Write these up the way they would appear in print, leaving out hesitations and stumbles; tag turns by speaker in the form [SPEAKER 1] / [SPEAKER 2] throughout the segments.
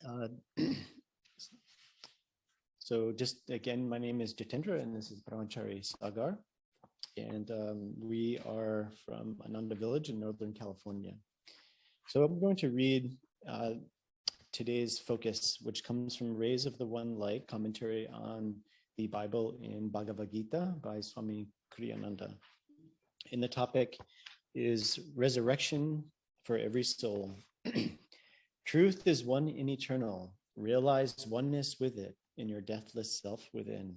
[SPEAKER 1] Uh, so just again, my name is Jitendra and this is Brahmachari Sagar. And we are from Ananda Village in Northern California. So I'm going to read today's focus, which comes from Rays of the One Light, commentary on the Bible in Bhagavad Gita by Swami Kriyananda. And the topic is resurrection for every soul. Truth is one and eternal. Realize oneness with it in your deathless self within.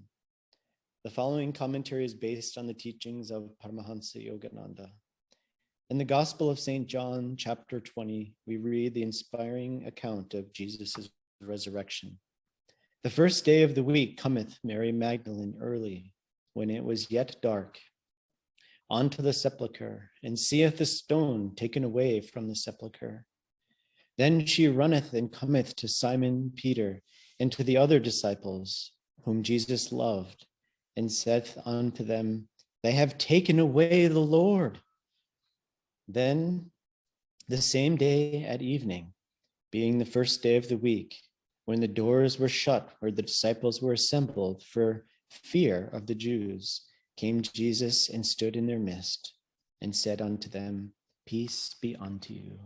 [SPEAKER 1] The following commentary is based on the teachings of Paramahansa Yogananda. In the Gospel of St. John, chapter 20, we read the inspiring account of Jesus' resurrection. The first day of the week cometh Mary Magdalene early, when it was yet dark, unto the sepulchre, and seeth the stone taken away from the sepulchre. Then she runneth and cometh to Simon Peter and to the other disciples, whom Jesus loved, and saith unto them, They have taken away the Lord. Then the same day at evening, being the first day of the week, when the doors were shut where the disciples were assembled for fear of the Jews, came Jesus and stood in their midst, and said unto them, Peace be unto you.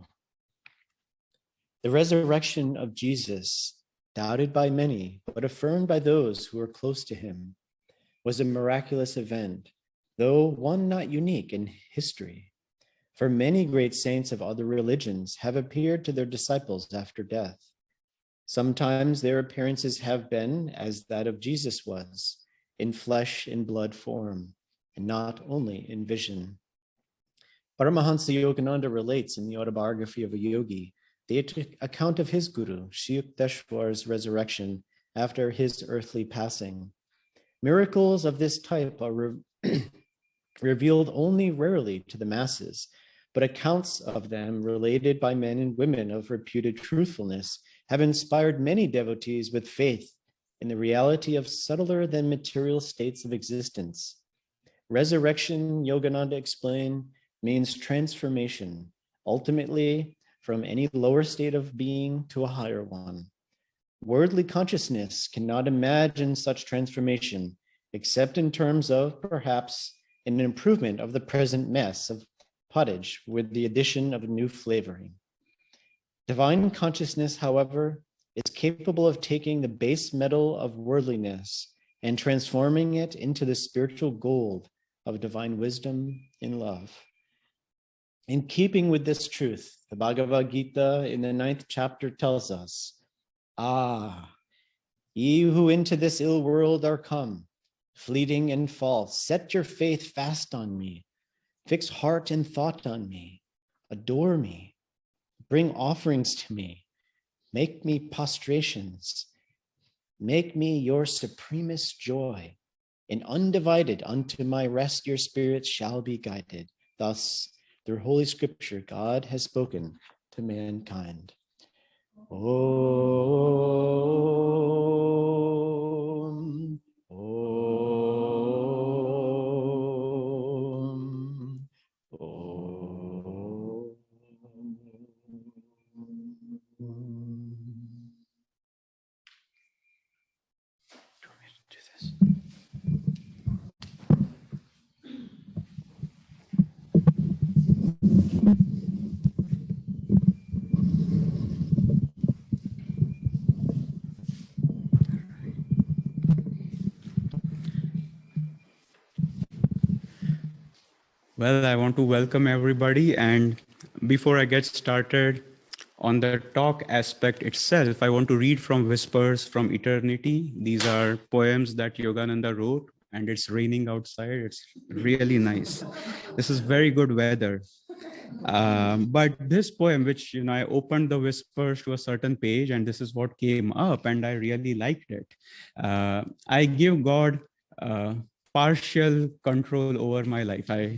[SPEAKER 1] The resurrection of Jesus, doubted by many, but affirmed by those who were close to him, was a miraculous event, though one not unique in history. For many great saints of other religions have appeared to their disciples after death. Sometimes their appearances have been, as that of Jesus was, in flesh and blood form, and not only in vision. Paramahansa Yogananda relates in the autobiography of a yogi the account of his guru, Sri Yukteswar's resurrection after his earthly passing. Miracles of this type are revealed only rarely to the masses, but accounts of them related by men and women of reputed truthfulness have inspired many devotees with faith in the reality of subtler than material states of existence. Resurrection, Yogananda explained, means transformation, ultimately from any lower state of being to a higher one. Worldly consciousness cannot imagine such transformation, except in terms of, perhaps, an improvement of the present mess of pottage with the addition of a new flavoring. Divine consciousness, however, is capable of taking the base metal of worldliness and transforming it into the spiritual gold of divine wisdom and love. In keeping with this truth, the Bhagavad Gita in the 9th chapter tells us, ye who into this ill world are come, fleeting and false, set your faith fast on me, fix heart and thought on me, adore me, bring offerings to me, make me prostrations, make me your supremest joy, and undivided unto my rest your spirits shall be guided. Thus, through Holy Scripture, God has spoken to mankind. Om, Om, Om. Do you want me to do this?
[SPEAKER 2] Well, I want to welcome everybody. And before I get started on the talk aspect itself, I want to read from Whispers from Eternity. These are poems that Yogananda wrote, and it's raining outside. It's really nice. This is very good weather. But this poem, which, I opened the Whispers to a certain page, and this is what came up, and I really liked it. I give God partial control over my life. I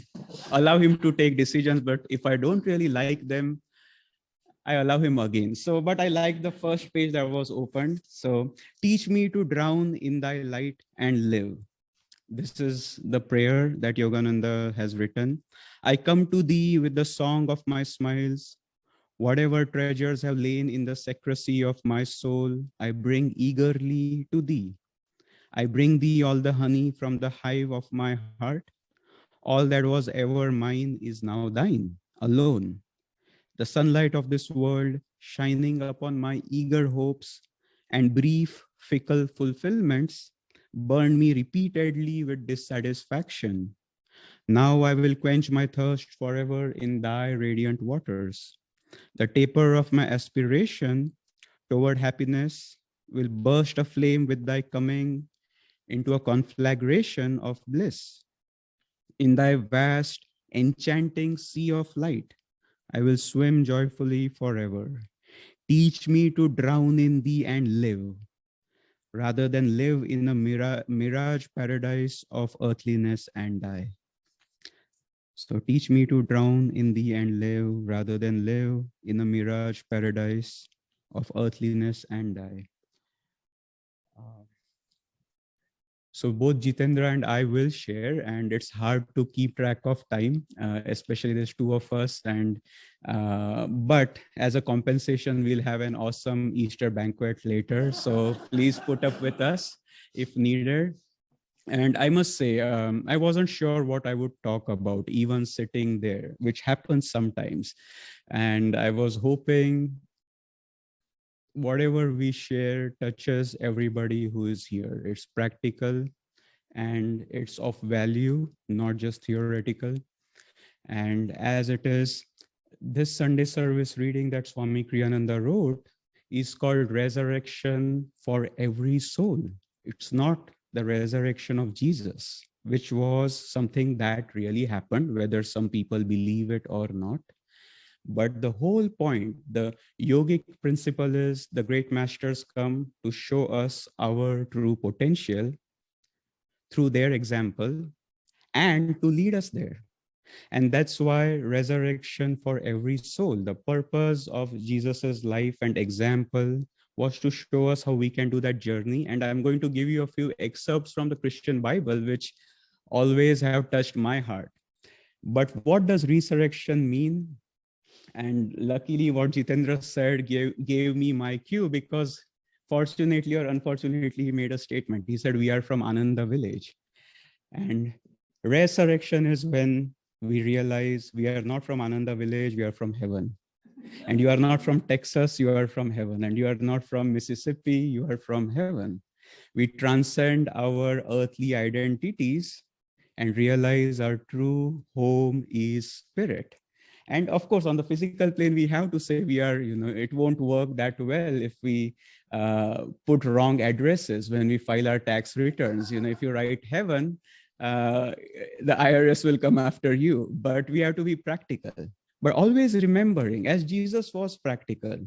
[SPEAKER 2] allow him to take decisions, but if I don't really like them, I allow him again. So, but I like the first page that was opened. So, teach me to drown in thy light and live. This is the prayer that Yogananda has written. I come to thee with the song of my smiles. Whatever treasures have lain in the secrecy of my soul, I bring eagerly to thee. I bring thee all the honey from the hive of my heart. All that was ever mine is now thine, alone. The sunlight of this world shining upon my eager hopes and brief, fickle fulfillments burned me repeatedly with dissatisfaction. Now I will quench my thirst forever in thy radiant waters. The taper of my aspiration toward happiness will burst aflame with thy coming into a conflagration of bliss. In thy vast, enchanting sea of light, I will swim joyfully forever. Teach me to drown in thee and live, rather than live in a mirage paradise of earthliness and die. So teach me to drown in thee and live, rather than live in a mirage paradise of earthliness and die. So both Jitendra and I will share, and it's hard to keep track of time, especially there's two of us. And but as a compensation, we'll have an awesome Easter banquet later. So please put up with us if needed. And I must say, I wasn't sure what I would talk about, even sitting there, which happens sometimes. And I was hoping whatever we share touches everybody who is here. It's practical and it's of value, not just theoretical. And as it is, this Sunday service reading that Swami Kriyananda wrote is called Resurrection for Every Soul. It's not the resurrection of Jesus, which was something that really happened, whether some people believe it or not. But the whole point, the yogic principle is the great masters come to show us our true potential through their example and to lead us there. And that's why resurrection for every soul, the purpose of Jesus's life and example was to show us how we can do that journey. And I'm going to give you a few excerpts from the Christian Bible, which always have touched my heart. But what does resurrection mean? And luckily what Jitendra said gave me my cue, because fortunately or unfortunately, he made a statement. He said, we are from Ananda village. And resurrection is when we realize we are not from Ananda village, we are from heaven. And you are not from Texas, you are from heaven. And you are not from Mississippi, you are from heaven. We transcend our earthly identities and realize our true home is spirit. And of course, on the physical plane, we have to say we are, it won't work that well if we put wrong addresses when we file our tax returns. If you write heaven, the IRS will come after you, but we have to be practical. But always remembering, as Jesus was practical,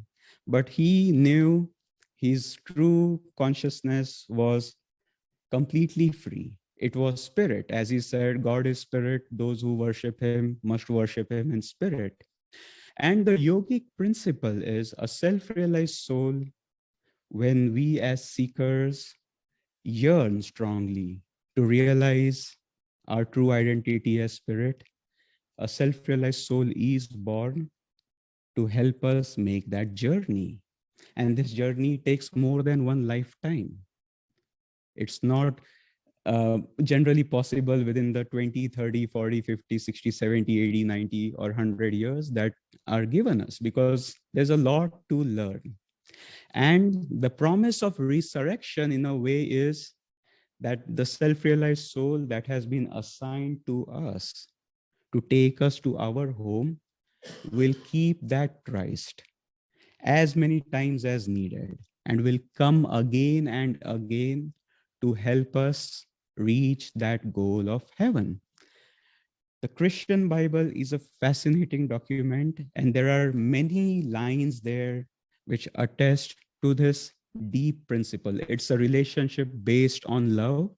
[SPEAKER 2] but he knew his true consciousness was completely free. It was spirit. As he said, God is spirit. Those who worship him must worship him in spirit. And the yogic principle is a self-realized soul when we as seekers yearn strongly to realize our true identity as spirit. A self-realized soul is born to help us make that journey. And this journey takes more than one lifetime. It's not generally possible within the 20, 30, 40, 50, 60, 70, 80, 90, or 100 years that are given us, because there's a lot to learn. And the promise of resurrection in a way is that the self-realized soul that has been assigned to us to take us to our home will keep that Christ as many times as needed and will come again and again to help us reach that goal of heaven. The Christian Bible is a fascinating document, and there are many lines there which attest to this deep principle. It's a relationship based on love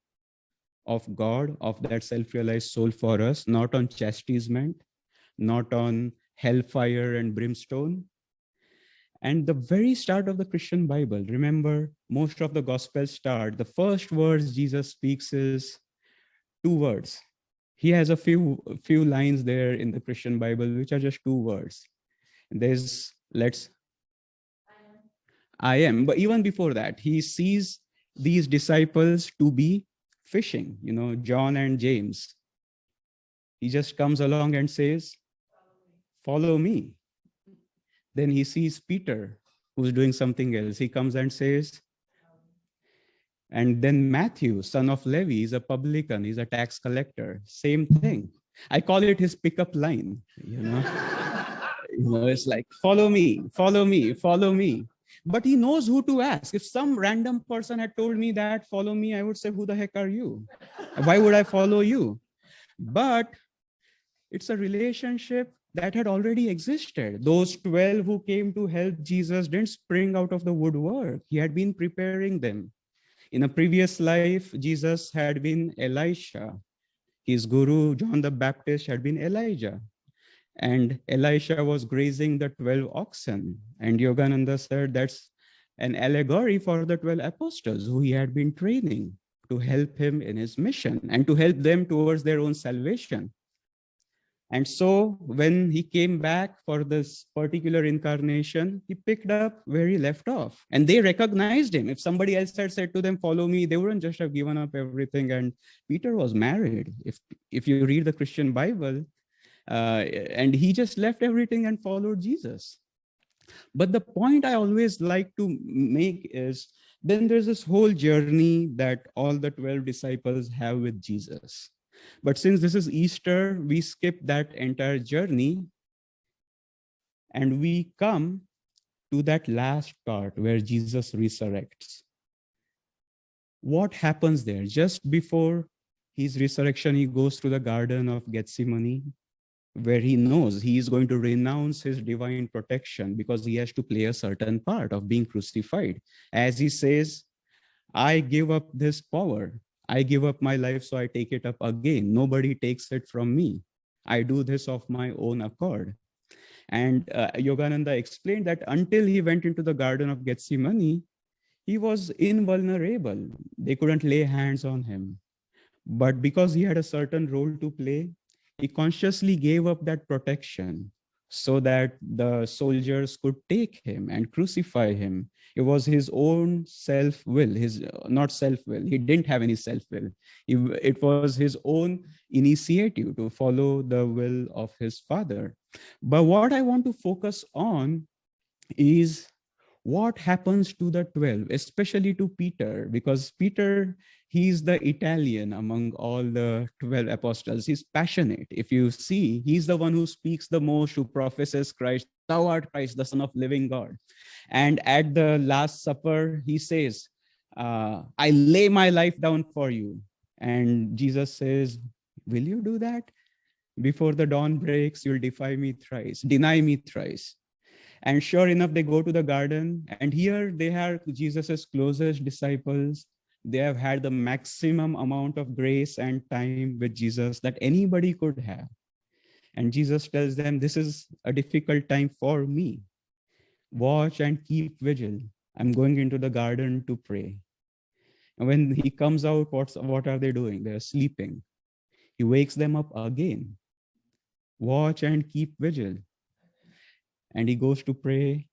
[SPEAKER 2] of God, of that self-realized soul for us, not on chastisement, not on hellfire and brimstone. And the very start of the Christian Bible, remember, most of the Gospels start, the first words Jesus speaks is two words. He has a few lines there in the Christian Bible, which are just two words. There's Let's, I am. But even before that, he sees these disciples to be fishing, John and James. He just comes along and says, follow me. Then he sees Peter, who's doing something else. He comes and says, and then Matthew, son of Levi, is a publican, he's a tax collector. Same thing. I call it his pickup line, it's like, follow me, follow me, follow me. But he knows who to ask. If some random person had told me that, follow me, I would say, who the heck are you? Why would I follow you? But it's a relationship that had already existed. Those 12 who came to help Jesus didn't spring out of the woodwork. He had been preparing them. In a previous life, Jesus had been Elisha. His guru, John the Baptist, had been Elijah. And Elisha was grazing the 12 oxen. And Yogananda said that's an allegory for the 12 apostles who he had been training to help him in his mission and to help them towards their own salvation. And so when he came back for this particular incarnation, he picked up where he left off. And they recognized him. If somebody else had said to them, follow me, they wouldn't just have given up everything. And Peter was married. If you read the Christian Bible, and he just left everything and followed Jesus. But the point I always like to make is, then there's this whole journey that all the 12 disciples have with Jesus. But since this is Easter, we skip that entire journey and we come to that last part where Jesus resurrects. What happens there? Just before his resurrection, he goes to the Garden of Gethsemane, where he knows he is going to renounce his divine protection because he has to play a certain part of being crucified. As he says, I give up this power. I give up my life, so I take it up again. Nobody takes it from me. I do this of my own accord. And Yogananda explained that until he went into the Garden of Gethsemane, he was invulnerable. They couldn't lay hands on him. But because he had a certain role to play, he consciously gave up that protection so that the soldiers could take him and crucify him. It was his own self-will, not self-will. He didn't have any self-will. It was his own initiative to follow the will of his Father. But what I want to focus on is what happens to the 12, especially to Peter, because Peter, he's the Italian among all the 12 apostles. He's passionate. If you see, he's the one who speaks the most, who professes Christ, thou art Christ, the Son of living God. And at the Last Supper, he says, I lay my life down for you. And Jesus says, will you do that? Before the dawn breaks, you'll deny me thrice. And sure enough, they go to the garden, and here they are Jesus's closest disciples. They have had the maximum amount of grace and time with Jesus that anybody could have. And Jesus tells them, this is a difficult time for me. Watch and keep vigil. I'm going into the garden to pray. And when he comes out, what are they doing? They're sleeping. He wakes them up again. Watch and keep vigil. And he goes to pray,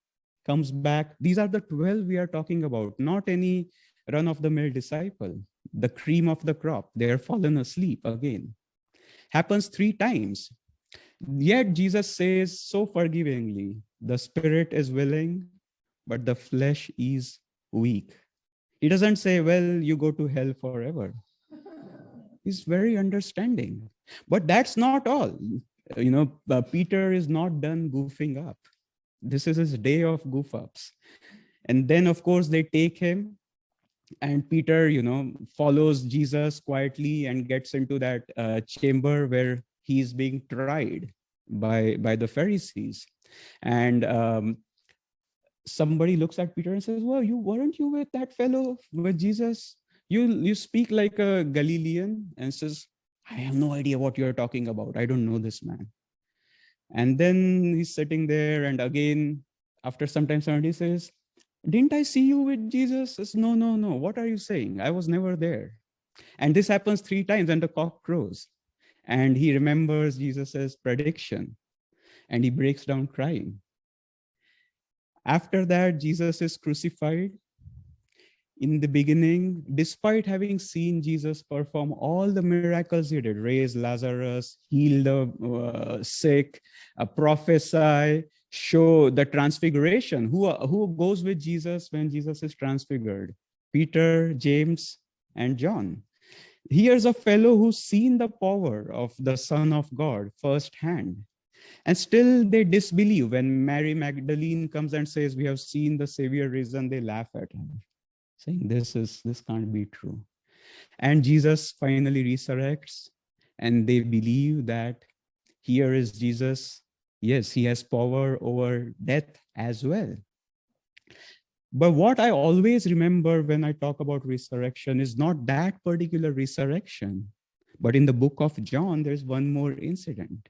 [SPEAKER 2] comes back. These are the 12 we are talking about, not any run-of-the-mill disciple, the cream of the crop. They are fallen asleep again. Happens 3 times. Yet Jesus says so forgivingly, the spirit is willing, but the flesh is weak. He doesn't say, well, you go to hell forever. He's very understanding. But that's not all. Peter is not done goofing up. This is his day of goof ups. And then, of course, they take him, and Peter, follows Jesus quietly and gets into that chamber where he's being tried by the Pharisees. And somebody looks at Peter and says, well, weren't you with that fellow, with Jesus? You speak like a Galilean. And says, I have no idea what you're talking about. I don't know this man. And then he's sitting there, and again, after some time, somebody says, didn't I see you with Jesus? Says, no. What are you saying? I was never there. And this happens 3 times, and the cock crows. And he remembers Jesus's prediction, and he breaks down crying. After that, Jesus is crucified. In the beginning, despite having seen Jesus perform all the miracles he did, raise Lazarus, heal the sick, prophesy, show the transfiguration. Who goes with Jesus when Jesus is transfigured? Peter, James, and John. Here's a fellow who's seen the power of the Son of God firsthand. And still they disbelieve when Mary Magdalene comes and says, "We have seen the Savior risen." They laugh at her, saying, this can't be true. And Jesus finally resurrects, and they believe that here is Jesus. Yes, he has power over death as well. But what I always remember when I talk about resurrection is not that particular resurrection, but in the book of John, there's one more incident.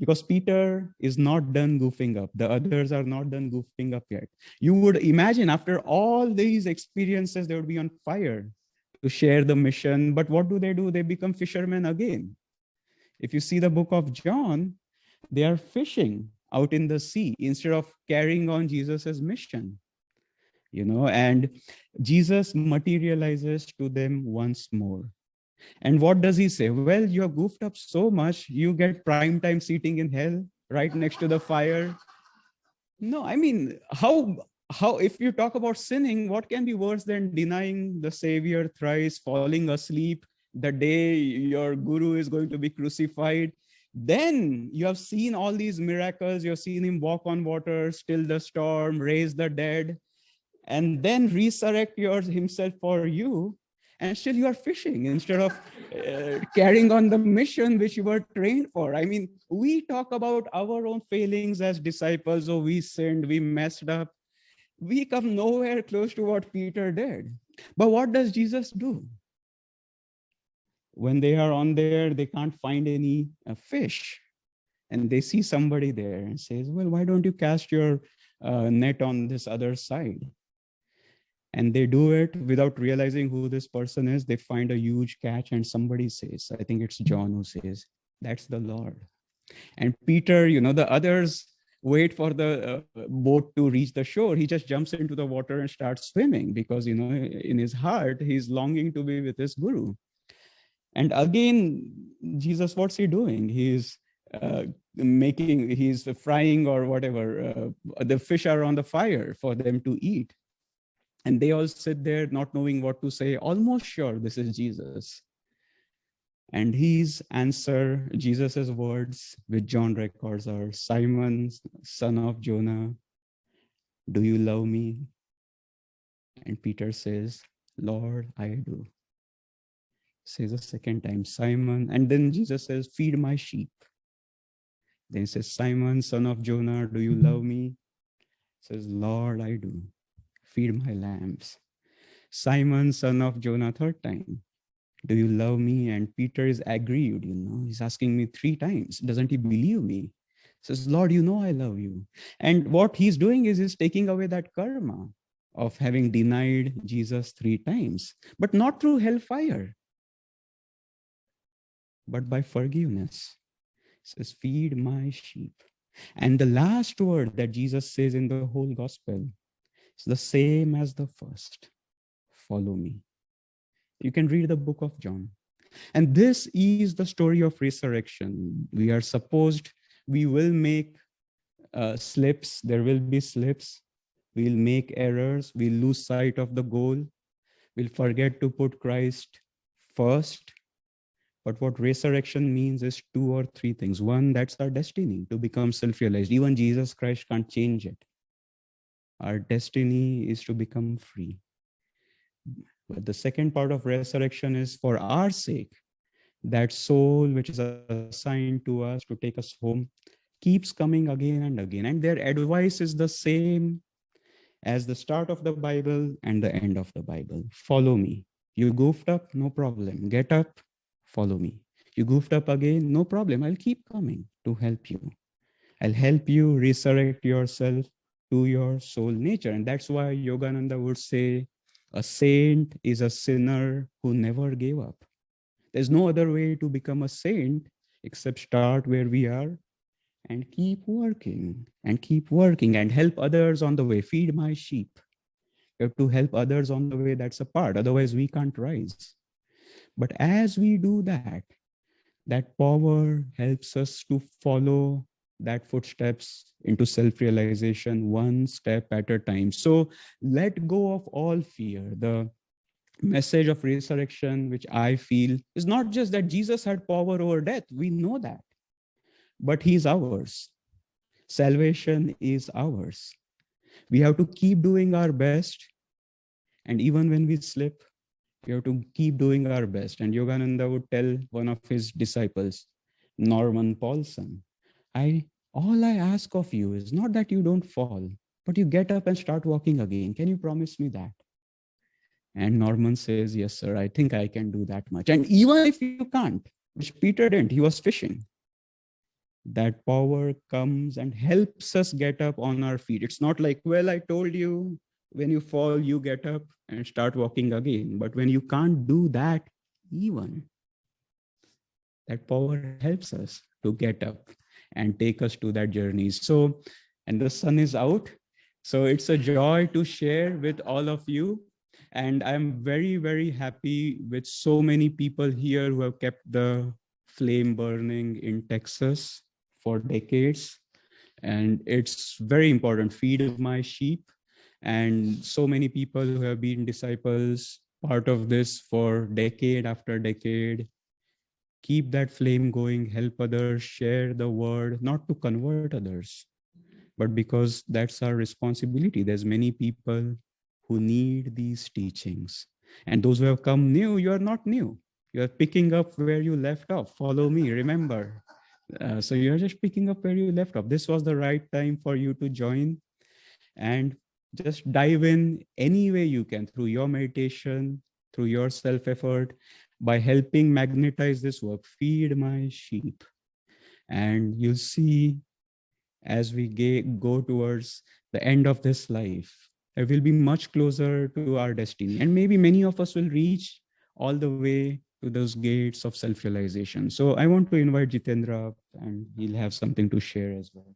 [SPEAKER 2] Because Peter is not done goofing up. The others are not done goofing up yet. You would imagine after all these experiences, they would be on fire to share the mission. But what do? They become fishermen again. If you see the book of John, they are fishing out in the sea instead of carrying on Jesus's mission. And Jesus materializes to them once more. And what does he say? Well, you have goofed up so much, you get prime time seating in hell right next to the fire. No, I mean, how if you talk about sinning, what can be worse than denying the Savior thrice, falling asleep the day your guru is going to be crucified? Then you have seen all these miracles. You've seen him walk on water, still the storm, raise the dead, and then resurrect himself for you. And still you are fishing instead of carrying on the mission which you were trained for. I mean, we talk about our own failings as disciples. Oh, we sinned, we messed up. We come nowhere close to what Peter did. But what does Jesus do? When they are on there, they can't find any fish. And they see somebody there and says, well, why don't you cast your net on this other side? And they do it without realizing who this person is. They find a huge catch, and somebody says, I think it's John who says, that's the Lord. And Peter, the others wait for the boat to reach the shore. He just jumps into the water and starts swimming because, in his heart, he's longing to be with his guru. And again, Jesus, what's he doing? He's frying or whatever. The fish are on the fire for them to eat. And they all sit there not knowing what to say, almost sure this is Jesus. And his answer, Jesus's words, which John records, are, Simon, son of Jonah, do you love me? And Peter says, Lord, I do. Says a second time, Simon. And then Jesus says, feed my sheep. Then he says, Simon, son of Jonah, do you love me? Says, Lord, I do. Feed my lambs. Simon, son of Jonah, third time, do you love me? And Peter is aggrieved, he's asking me 3 times. Doesn't he believe me? Says, Lord, I love you. And what he's doing is he's taking away that karma of having denied Jesus 3 times, but not through hellfire, but by forgiveness. Says, feed my sheep. And the last word that Jesus says in the whole gospel, it's the same as the first. Follow me. You can read the book of John. And this is the story of resurrection. We will make slips. There will be slips. We'll make errors. We'll lose sight of the goal. We'll forget to put Christ first. But what resurrection means is 2 or 3 things. One, that's our destiny, to become self-realized. Even Jesus Christ can't change it. Our destiny is to become free. But the second part of resurrection is for our sake. That soul which is assigned to us to take us home keeps coming again and again. And their advice is the same as the start of the Bible and the end of the Bible. Follow me. You goofed up? No problem. Get up. Follow me. You goofed up again? No problem. I'll keep coming to help you. I'll help you resurrect yourself to your soul nature. And that's why Yogananda would say, a saint is a sinner who never gave up. There's no other way to become a saint except start where we are and keep working and help others on the way. Feed my sheep. You have to help others on the way. That's a part. Otherwise, we can't rise. But as we do that, that power helps us to follow that footsteps into self-realization one step at a time. So let go of all fear. The message of resurrection, which I feel, is not just that Jesus had power over death. We know that. But he's ours. Salvation is ours. We have to keep doing our best. And even when we slip, we have to keep doing our best. And Yogananda would tell one of his disciples, Norman Paulson, all I ask of you is not that you don't fall, but you get up and start walking again. Can you promise me that? And Norman says, yes, sir, I think I can do that much. And even if you can't, which Peter didn't, he was fishing, that power comes and helps us get up on our feet. It's not like, well, I told you, when you fall, you get up and start walking again. But when you can't do that, even, that power helps us to get up and take us to that journey. So, and the sun is out. So it's a joy to share with all of you. And I'm very, very happy with so many people here who have kept the flame burning in Texas for decades. And it's very important. Feed my sheep. And so many people who have been disciples, part of this for decade after decade. Keep that flame going, help others, share the word, not to convert others, but because that's our responsibility. There's many people who need these teachings. And those who have come new, you are not new. You are picking up where you left off. Follow me, remember. So you're just picking up where you left off. This was the right time for you to join and just dive in any way you can through your meditation, through your self-effort, by helping magnetize this work. Feed my sheep. And you'll see as we go towards the end of this life, it will be much closer to our destiny. And maybe many of us will reach all the way to those gates of self-realization. So I want to invite Jitendra up, and he'll have something to share as well.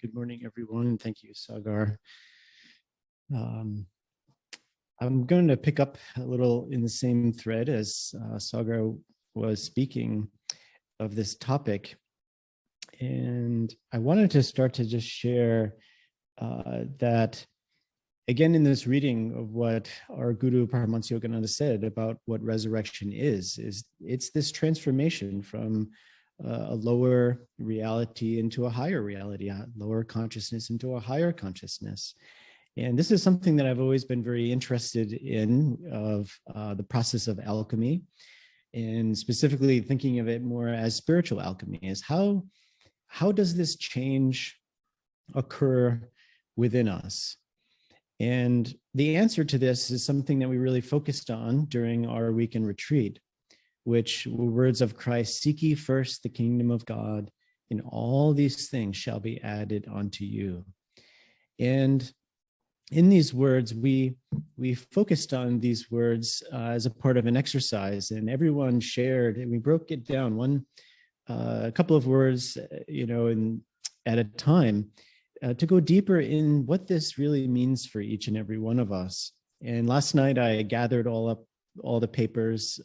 [SPEAKER 1] Good morning, everyone. Thank you, Sagar. I'm going to pick up a little in the same thread as Sagar was speaking of this topic. And I wanted to start to just share that, again, in this reading of what our Guru Paramahansa Yogananda said about what resurrection is it's this transformation from a lower reality into a higher reality, a lower consciousness into a higher consciousness. And this is something that I've always been very interested in, of the process of alchemy, and specifically thinking of it more as spiritual alchemy, is how does this change occur within us? And the answer to this is something that we really focused on during our weekend retreat, which were words of Christ: seek ye first the kingdom of God, and all these things shall be added unto you. And in these words, we focused on these words as a part of an exercise, and everyone shared, and we broke it down a couple of words, at a time, to go deeper in what this really means for each and every one of us. And last night I gathered all the papers.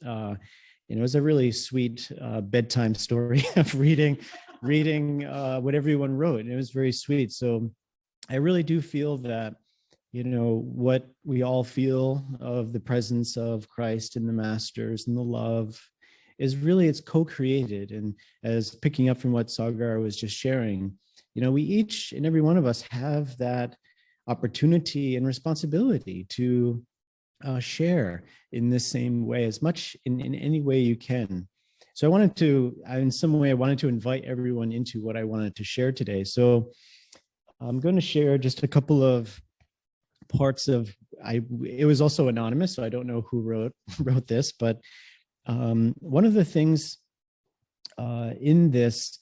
[SPEAKER 1] It was a really sweet bedtime story of reading what everyone wrote, and it was very sweet. So I really do feel that, what we all feel of the presence of Christ and the masters and the love is really, it's co-created. And as picking up from what Sagar was just sharing, we each and every one of us have that opportunity and responsibility to share in this same way as much in any way you can. So I wanted to, in some way, I wanted to invite everyone into what I wanted to share today. So I'm going to share just a couple of parts of, it was also anonymous, so I don't know who wrote this, but one of the things in this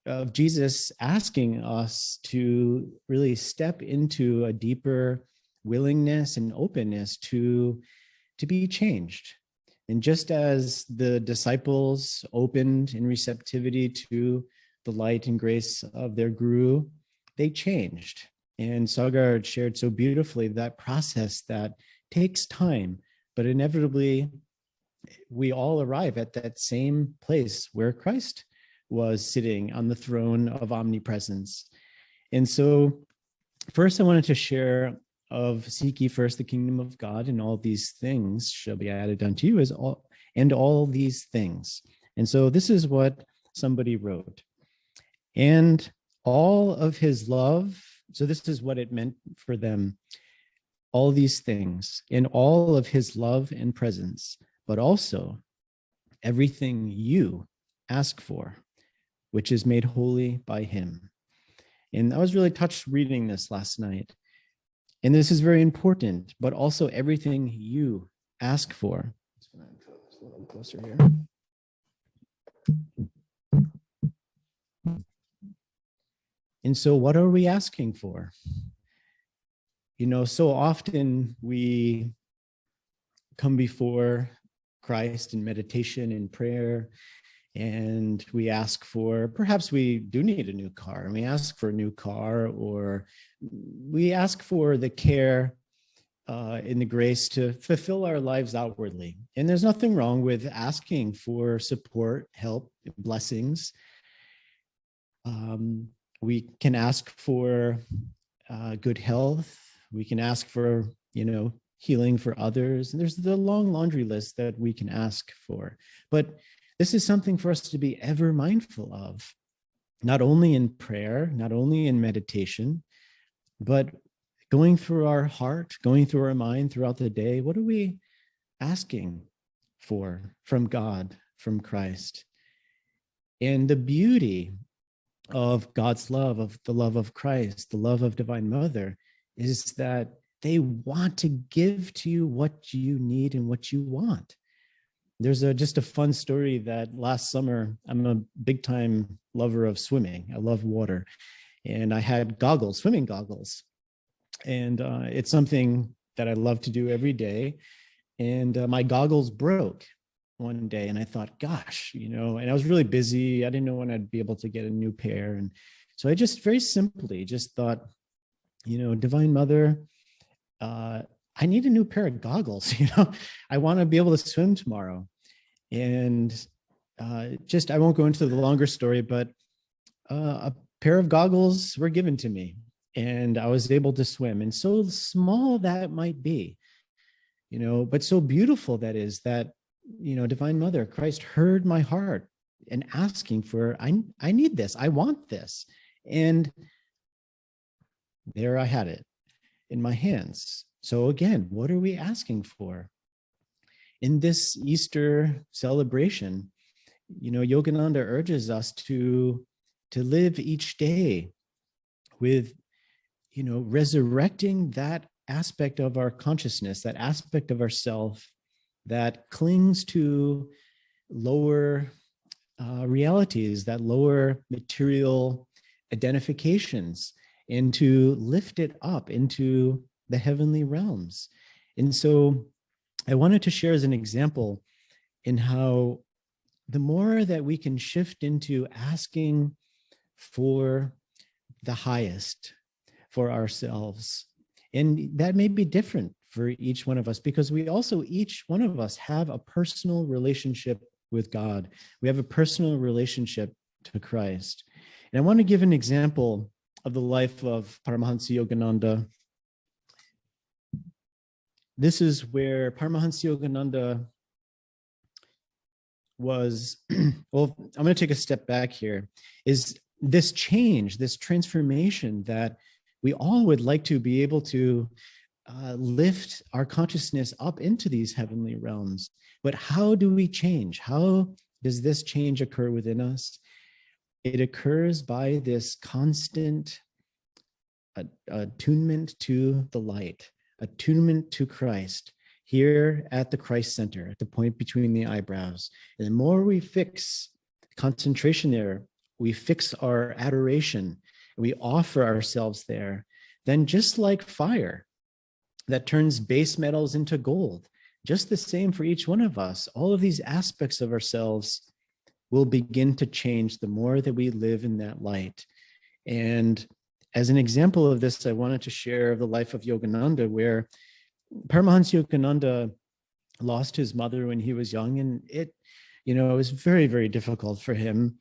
[SPEAKER 1] of Jesus asking us to really step into a deeper willingness and openness to be changed. And just as the disciples opened in receptivity to the light and grace of their guru, they changed. And Sagar shared so beautifully that process that takes time, but inevitably we all arrive at that same place where Christ was sitting on the throne of omnipresence. And so first I wanted to share of seek ye first the kingdom of God, and all these things shall be added unto you, as all these things. And so this is what somebody wrote. And all of his love, so this is what it meant for them, all these things, in all of his love and presence, but also everything you ask for, which is made holy by him. And I was really touched reading this last night. And this is very important, but also everything you ask for. Just going to put this a little closer here. And so what are we asking for? You know, so often we come before Christ in meditation and prayer, and we ask for, perhaps we do need a new car, and we ask for a new car, or we ask for the care and the grace to fulfill our lives outwardly. And there's nothing wrong with asking for support, help, blessings. We can ask for good health. We can ask for, healing for others. And there's the long laundry list that we can ask for. But this is something for us to be ever mindful of, not only in prayer, not only in meditation, but going through our heart, going through our mind throughout the day. What are we asking for from God, from Christ? And the beauty of God's love, of the love of Christ, the love of Divine Mother, is that they want to give to you what you need and what you want. There's just a fun story that last summer, I'm a big time lover of swimming. I love water. And I had swimming goggles. And it's something that I love to do every day. And my goggles broke one day. And I thought, gosh, and I was really busy. I didn't know when I'd be able to get a new pair. And so I just very simply just thought, Divine Mother, I need a new pair of goggles. I want to be able to swim tomorrow. And I won't go into the longer story, but a pair of goggles were given to me and I was able to swim. And so small that might be, but so beautiful that is that, Divine Mother, Christ heard my heart and asking for, I need this, I want this. And there I had it in my hands. So again, what are we asking for? In this Easter celebration, Yogananda urges us to live each day with, resurrecting that aspect of our consciousness, that aspect of ourself that clings to lower realities, that lower material identifications, and to lift it up into the heavenly realms. And so I wanted to share as an example in how the more that we can shift into asking for the highest for ourselves, and that may be different for each one of us, because we also, each one of us, have a personal relationship with God. We have a personal relationship to Christ. And I want to give an example of the life of Paramahansa Yogananda. This is where Paramahansa Yogananda was, well, I'm going to take a step back here, is this change, this transformation that we all would like to be able to lift our consciousness up into these heavenly realms. But how do we change? How does this change occur within us? It occurs by this constant attunement to the light, attunement to Christ, here at the Christ center, at the point between the eyebrows. And the more we fix concentration there, we fix our adoration, we offer ourselves there, then just like fire that turns base metals into gold, just the same for each one of us, all of these aspects of ourselves will begin to change the more that we live in that light. And as an example of this, I wanted to share the life of Yogananda, where Paramahansa Yogananda lost his mother when he was young, and it was very, very difficult for him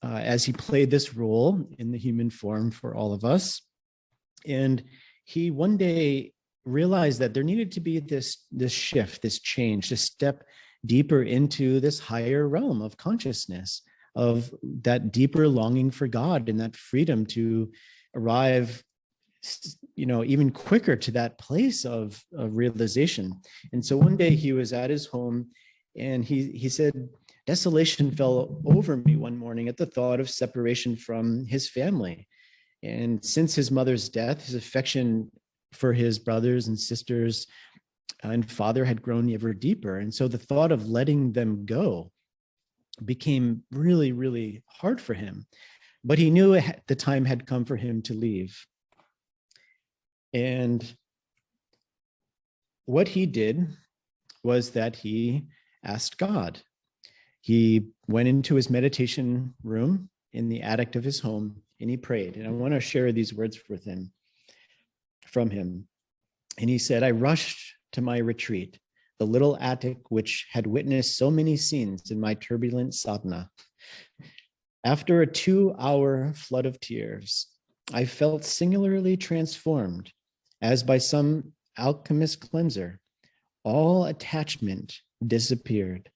[SPEAKER 1] as he played this role in the human form for all of us. And he one day realized that there needed to be this shift, this change, to step deeper into this higher realm of consciousness, of that deeper longing for God and that freedom to arrive, even quicker to that place of realization. And so one day he was at his home, and he said, desolation fell over me one morning at the thought of separation from his family. And since his mother's death, his affection for his brothers and sisters and father had grown ever deeper. And so the thought of letting them go became really, really hard for him. But he knew the time had come for him to leave. And what he did was that he asked God. He went into his meditation room in the attic of his home, and he prayed. And I want to share these words from him. And he said, I rushed to my retreat, the little attic which had witnessed so many scenes in my turbulent sadhana. After a 2-hour flood of tears, I felt singularly transformed, as by some alchemist cleanser. All attachment disappeared.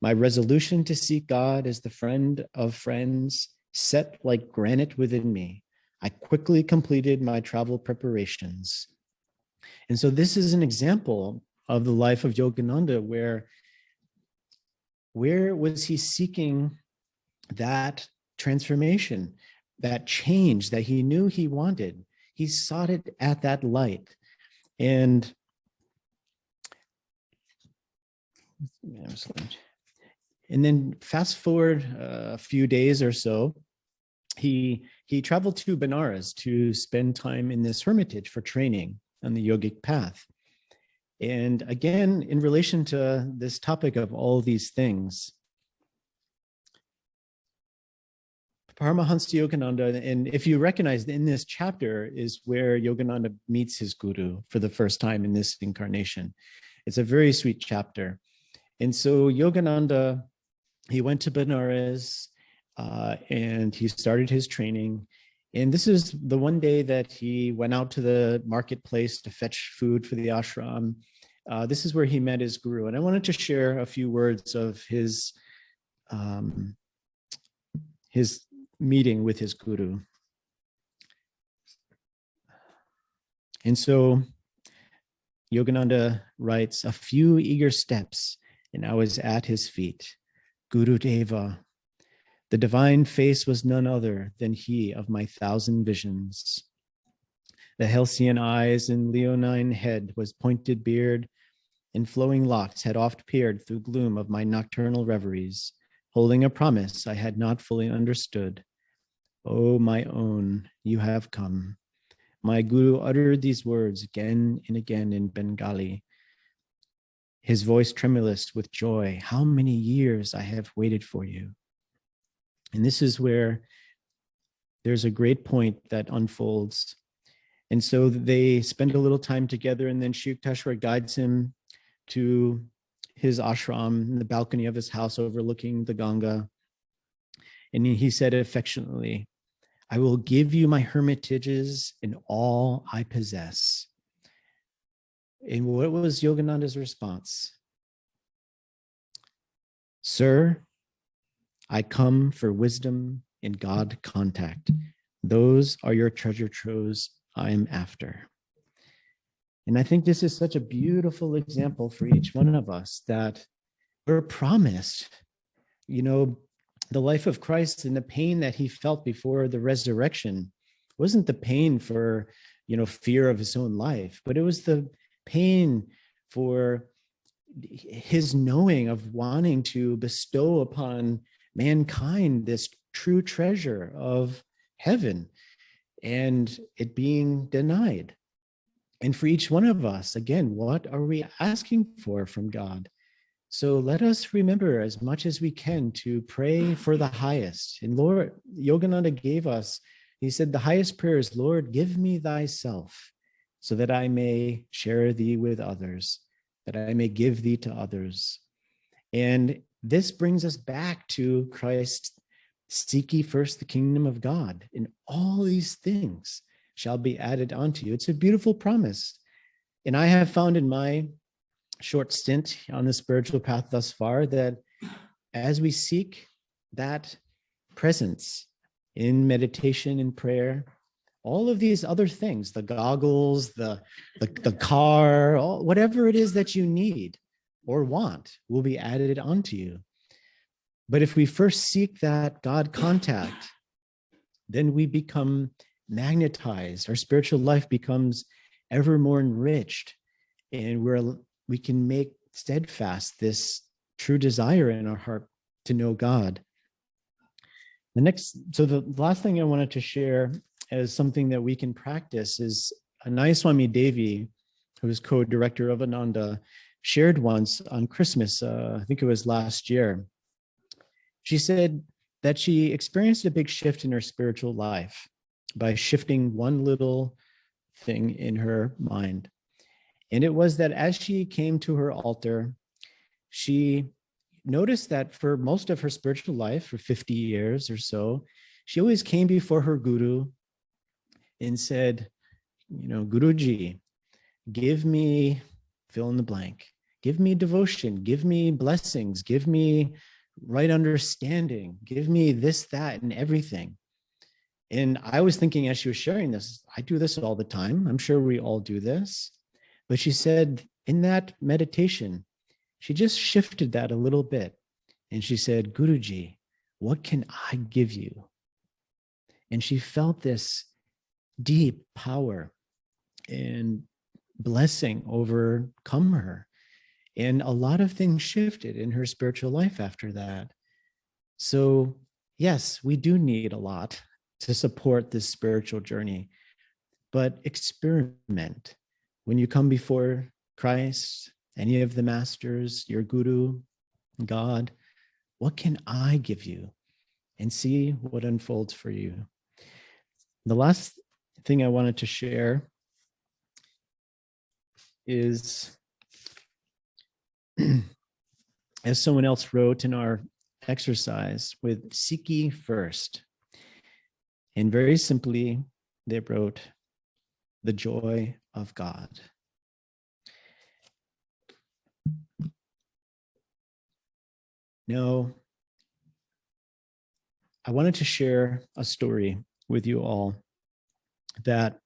[SPEAKER 1] My resolution to seek God as the friend of friends set like granite within me. I quickly completed my travel preparations. And so this is an example of the life of Yogananda, where was he seeking that transformation, that change that he knew he wanted? He sought it at that light. And then fast forward a few days or so, he traveled to Benares to spend time in this hermitage for training on the yogic path. And again, in relation to this topic of all these things, Paramahansa Yogananda, and if you recognize in this chapter is where Yogananda meets his guru for the first time in this incarnation. It's a very sweet chapter. And so Yogananda, he went to Benares and he started his training. And this is the one day that he went out to the marketplace to fetch food for the ashram. This is where he met his guru. And I wanted to share a few words of his meeting with his guru. And so Yogananda writes, a few eager steps, and I was at his feet. Guru Deva, the divine face was none other than he of my 1,000 visions. The halcyon eyes and leonine head was pointed beard, and flowing locks had oft peered through gloom of my nocturnal reveries, holding a promise I had not fully understood. Oh, my own, you have come. My guru uttered these words again and again in Bengali, his voice tremulous with joy. How many years I have waited for you. And this is where there's a great point that unfolds. And so they spend a little time together, and then Shri Yukteswar guides him to his ashram in the balcony of his house overlooking the Ganga. And he said affectionately, I will give you my hermitages and all I possess. And what was Yogananda's response? Sir, I come for wisdom and God contact. Those are your treasure troves I am after. And I think this is such a beautiful example for each one of us that we're promised, the life of Christ and the pain that he felt before the resurrection wasn't the pain for, fear of his own life, but it was the pain for his knowing of wanting to bestow upon mankind this true treasure of heaven and it being denied. And for each one of us, again, what are we asking for from God? So let us remember as much as we can to pray for the highest. And Lord, Yogananda gave us, he said, the highest prayer is, Lord, give me thyself so that I may share thee with others, that I may give thee to others. And this brings us back to Christ, seek ye first the kingdom of God, and all these things shall be added unto you. It's a beautiful promise. And I have found in my short stint on the spiritual path thus far that as we seek that presence in meditation and prayer, all of these other things, the goggles, the car, whatever it is that you need or want will be added onto you. But if we first seek that God contact, then we become magnetized. Our spiritual life becomes ever more enriched, and we can make steadfast this true desire in our heart to know God. The last thing I wanted to share as something that we can practice is Nayaswami Devi, who is co-director of Ananda, shared once on Christmas, I think it was last year. She said that she experienced a big shift in her spiritual life by shifting one little thing in her mind. And it was that as she came to her altar, she noticed that for most of her spiritual life, for 50 years or so, she always came before her guru and said, Guruji, give me fill in the blank, give me devotion, give me blessings, give me right understanding, give me this, that, and everything. And I was thinking as she was sharing this, I do this all the time. I'm sure we all do this. But she said in that meditation, she just shifted that a little bit. And she said, Guruji, what can I give you? And she felt this deep power and blessing overcome her. And a lot of things shifted in her spiritual life after that. So yes, we do need a lot to support this spiritual journey, but experiment. When you come before Christ, any of the masters, your guru, God, what can I give you? And see what unfolds for you. The last thing I wanted to share is, as someone else wrote in our exercise, with seek ye first. And very simply, they wrote, the joy of God. Now, I wanted to share a story with you all that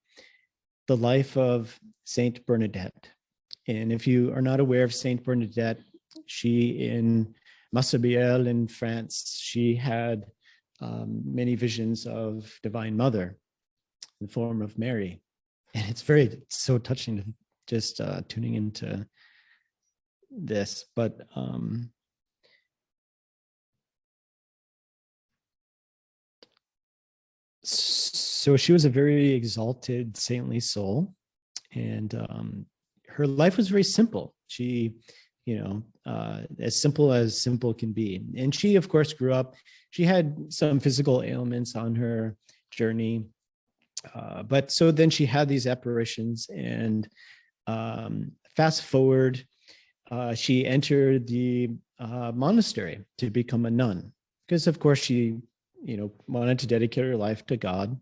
[SPEAKER 1] the life of Saint Bernadette. And if you are not aware of Saint Bernadette, she in Massabielle in France, she had many visions of Divine Mother in the form of Mary. And it's so touching to just tuning into this. But so she was a very exalted, saintly soul. And her life was very simple. She, as simple can be. And she, of course, grew up. She had some physical ailments on her journey. But so then she had these apparitions, and fast forward, she entered the monastery to become a nun, because of course she, wanted to dedicate her life to God.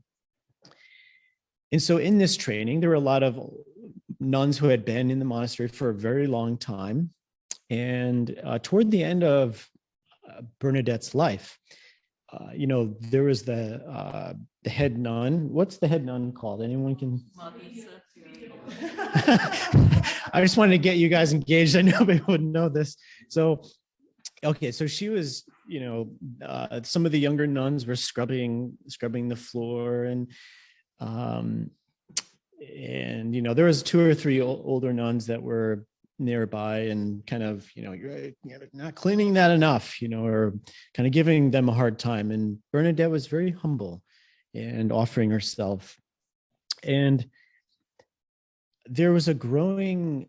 [SPEAKER 1] And so in this training, there were a lot of nuns who had been in the monastery for a very long time. And toward the end of Bernadette's life, there was the head nun. What's the head nun called? Anyone can? I just wanted to get you guys engaged. I know they wouldn't know this. So, okay, so she was, some of the younger nuns were scrubbing the floor, and there was 2 or 3 older nuns that were nearby and kind of, you're not cleaning that enough, or kind of giving them a hard time. And Bernadette was very humble and offering herself. And there was a growing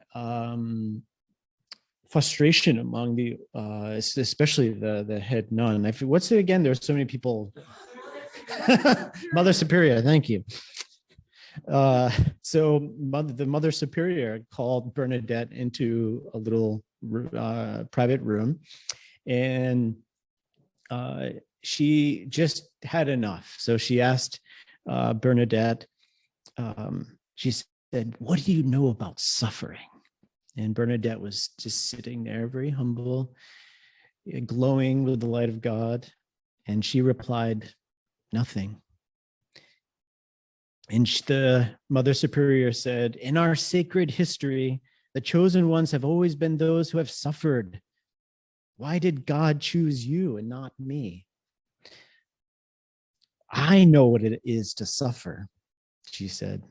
[SPEAKER 1] frustration among the, especially the head nun. What's it again? There's so many people. Mother Superior, thank you. So the Mother Superior called Bernadette into a little private room, and she just had enough. So she asked Bernadette, she said, "What do you know about suffering?" And Bernadette was just sitting there, very humble, glowing with the light of God. And she replied, "Nothing." And the Mother Superior said, "In our sacred history, the chosen ones have always been those who have suffered. Why did God choose you and not me?" "I know what it is to suffer," she said.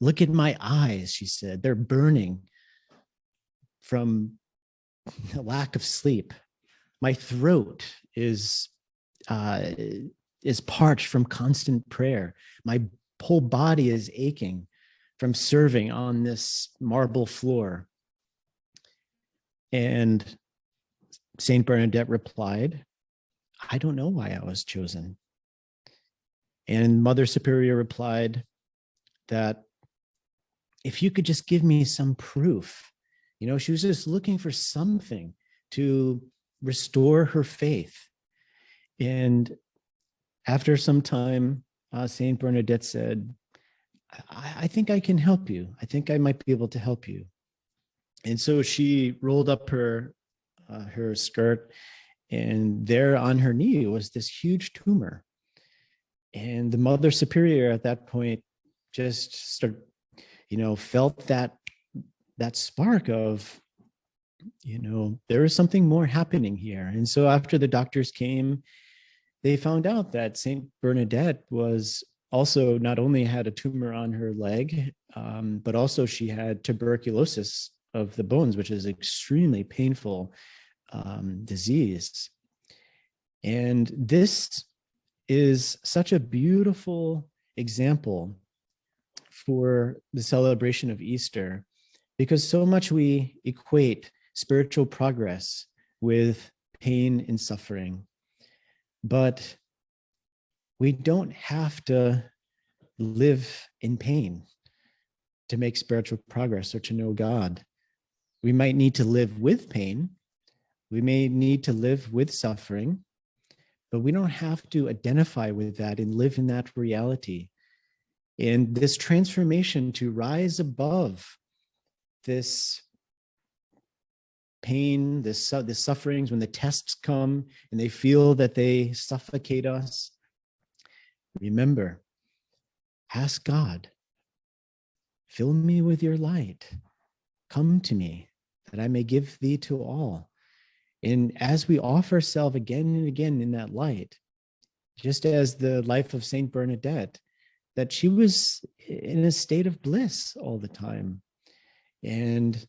[SPEAKER 1] "Look at my eyes," she said. "They're burning from a lack of sleep. My throat is parched from constant prayer. My whole body is aching from serving on this marble floor." And Saint Bernadette replied, "I don't know why I was chosen." And Mother Superior replied that if you could just give me some proof, she was just looking for something to restore her faith. And after some time, Saint Bernadette said, I think I can help you. I think I might be able to help you." And so she rolled up her skirt, and there on her knee was this huge tumor. And the Mother Superior at that point just felt that spark of, there is something more happening here. And so after the doctors came, they found out that Saint Bernadette was also not only had a tumor on her leg, but also she had tuberculosis of the bones, which is extremely painful disease. And this is such a beautiful example for the celebration of Easter, because so much we equate spiritual progress with pain and suffering. But we don't have to live in pain to make spiritual progress or to know God. We might need to live with pain. We may need to live with suffering, but we don't have to identify with that and live in that reality. And this transformation to rise above this pain, the sufferings, when the tests come and they feel that they suffocate us, remember, ask God, fill me with your light. Come to me that I may give thee to all. And as we offer ourselves again and again in that light, just as the life of Saint Bernadette, that she was in a state of bliss all the time. And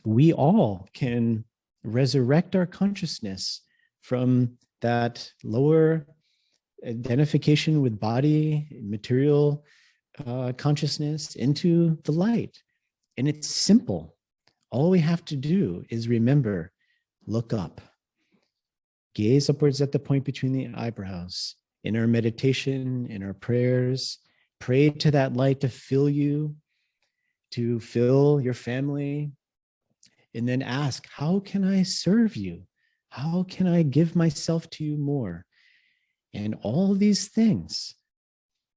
[SPEAKER 1] we all can resurrect our consciousness from that lower identification with body, material consciousness into the light. And it's simple. All we have to do is remember, look up, gaze upwards at the point between the eyebrows. In our meditation, in our prayers, pray to that light to fill you, to fill your family, and then ask, how can I serve you? How can I give myself to you more? And all these things,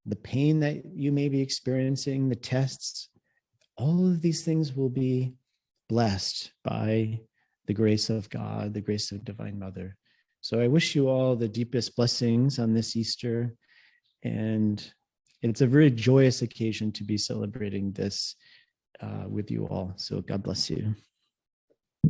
[SPEAKER 1] the pain that you may be experiencing, the tests, all of these things will be blessed by the grace of God, the grace of Divine Mother. So I wish you all the deepest blessings on this Easter, and it's a very joyous occasion to be celebrating this with you all. So God bless you.